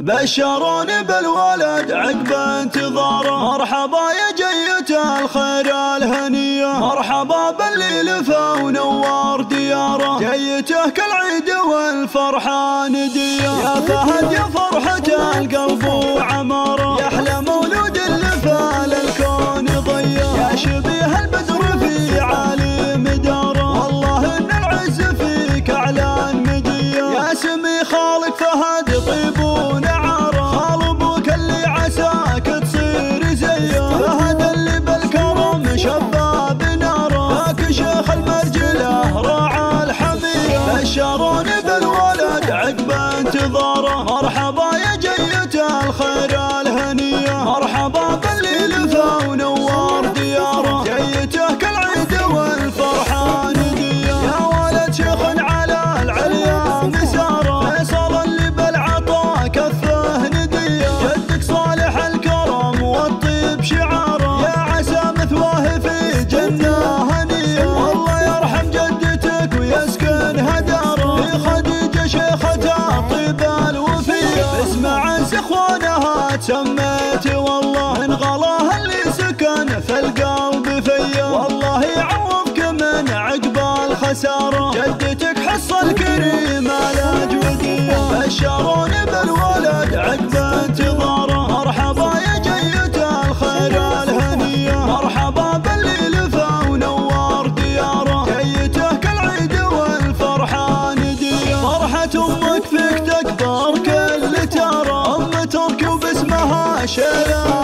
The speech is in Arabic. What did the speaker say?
بشروني بالولد عقب انتظاره، مرحبا يا جية الخير الهنية، مرحبا باللي لفى ونور دياره، جيته كالعيد والفرحة ندية، يا فهد يا فرحة القلب وعماره، يا أحلى مولود لفى للكون ضية، يا شبيه البدر في عالي مداره، والله إن العز فيك أعلى مدية، يا سمي خالق فهد طيب بشروني بالولد عقب انتظاره، مرحبا يا جية الخير الهنية، مرحبا باللي لفى ونور دياره، جيته كالعيد والفرحة ندية، يا ولد شيخ على العليا مساره، فيصل اللي بالعطا كفه ندية، جدك صالح الكرم والطيب شعاره، يا عسى مثواه في جنة هنية، والله يرحم جدتك ويسكن هداه، اخوانها تسميت والله من غلاها اللي سكن في القلب فيا، والله يعوضك من عقب الخساره، جدتك حصل كريم الاجوديه، بشروني بالولد عقب انتظاره، مرحبا يا جية الخير الهنيه، مرحبا باللي لفى ونور دياره، جيته كالعيد والفرحه نديه، فرحه امك فيك تكبر كل ترى، شيلة